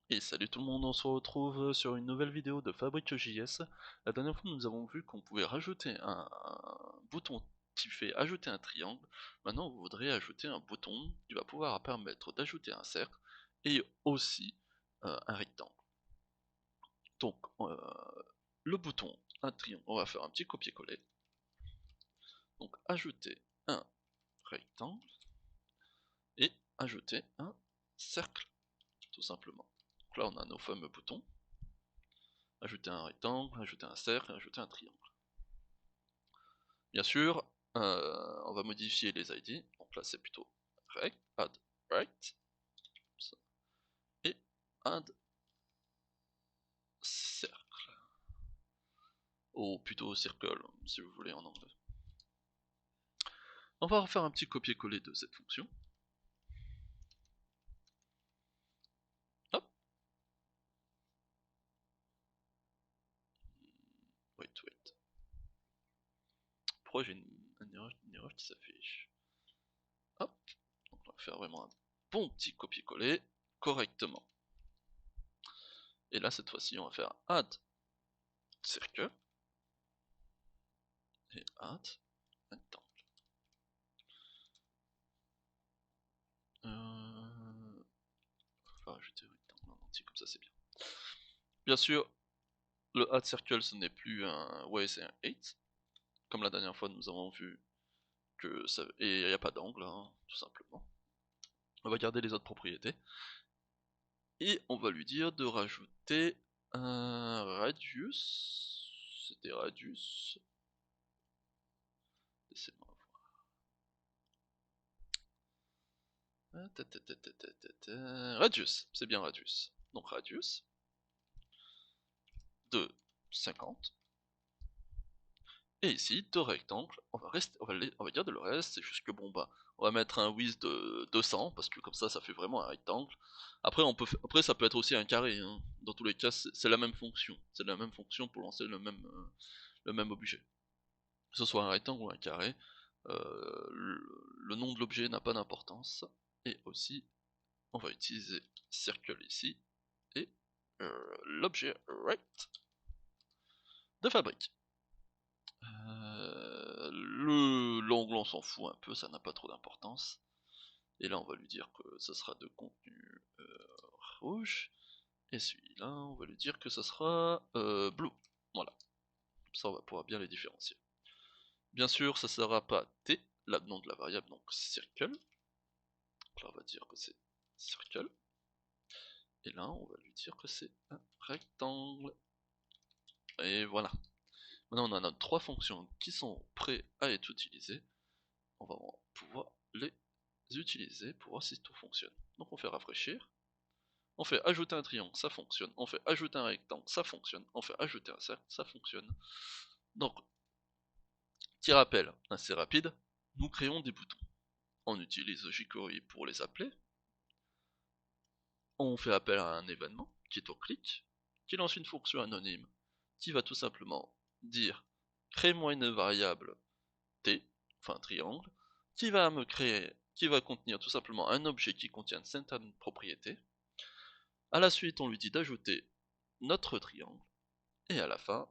Et salut tout le monde, on se retrouve sur une nouvelle vidéo de Fabric.js. La dernière fois nous avons vu qu'on pouvait rajouter un bouton qui fait ajouter un triangle. Maintenant vous voudrez ajouter un bouton qui va pouvoir permettre d'ajouter un cercle et aussi un rectangle. Donc le bouton, un triangle, on va faire un petit copier-coller. Donc ajouter un rectangle et ajouter un cercle, tout simplement. Donc là on a nos fameux boutons. Ajouter un rectangle, ajouter un cercle, ajouter un triangle. Bien sûr, on va modifier les ID, donc là c'est plutôt rect, add right, et add cercle, ou plutôt circle, si vous voulez en anglais. On va refaire un petit copier-coller de cette fonction. Hop. Wait. Pourquoi j'ai une erreur qui s'affiche? Hop. Donc on va faire vraiment un bon petit copier-coller correctement. Et là cette fois-ci on va faire add circle et add rectangle. Enfin, ajouter rectangle en entier, comme ça c'est bien. Bien sûr, le add circle ce n'est plus un ouais, c'est un 8. Comme la dernière fois nous avons vu que ça. Et il n'y a pas d'angle, hein, tout simplement. On va garder les autres propriétés. Et on va lui dire de rajouter un radius. C'était radius. Laissez-moi voir. Radius, c'est bien radius. Donc radius de 50. Et ici, de rectangle, on va dire de le reste, c'est juste que bon bah, on va mettre un width de 200, parce que comme ça fait vraiment un rectangle. Après, après ça peut être aussi un carré, hein. Dans tous les cas, c'est la même fonction. C'est la même fonction pour lancer le même objet. Que ce soit un rectangle ou un carré, le nom de l'objet n'a pas d'importance. Et aussi, on va utiliser circle ici, et l'objet rect de fabrique. L'angle on s'en fout un peu, ça n'a pas trop d'importance. Et là on va lui dire que ça sera de contenu rouge. Et celui-là on va lui dire que ça sera bleu. Voilà. Comme ça on va pouvoir bien les différencier. Bien sûr ça sera pas t, le nom de la variable, donc circle. Donc là on va dire que c'est circle. Et là on va lui dire que c'est un rectangle. Et voilà. Maintenant on a nos trois fonctions qui sont prêtes à être utilisées. On va pouvoir les utiliser pour voir si tout fonctionne. Donc on fait rafraîchir, on fait ajouter un triangle, ça fonctionne, on fait ajouter un rectangle, ça fonctionne, on fait ajouter un cercle, ça fonctionne. Donc, petit rappel assez rapide, nous créons des boutons. On utilise jQuery pour les appeler, on fait appel à un événement, qui est au clic, qui lance une fonction anonyme, qui va tout simplement dire crée-moi une variable t, enfin un triangle, qui va contenir tout simplement un objet qui contient certaines propriétés. A la suite, on lui dit d'ajouter notre triangle, et à la fin,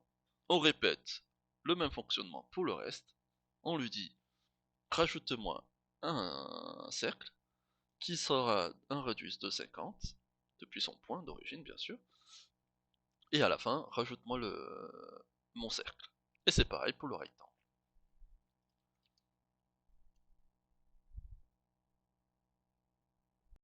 on répète le même fonctionnement pour le reste. On lui dit rajoute-moi un cercle qui sera un radius de 50 depuis son point d'origine bien sûr, et à la fin rajoute-moi mon cercle. Et c'est pareil pour le rectangle.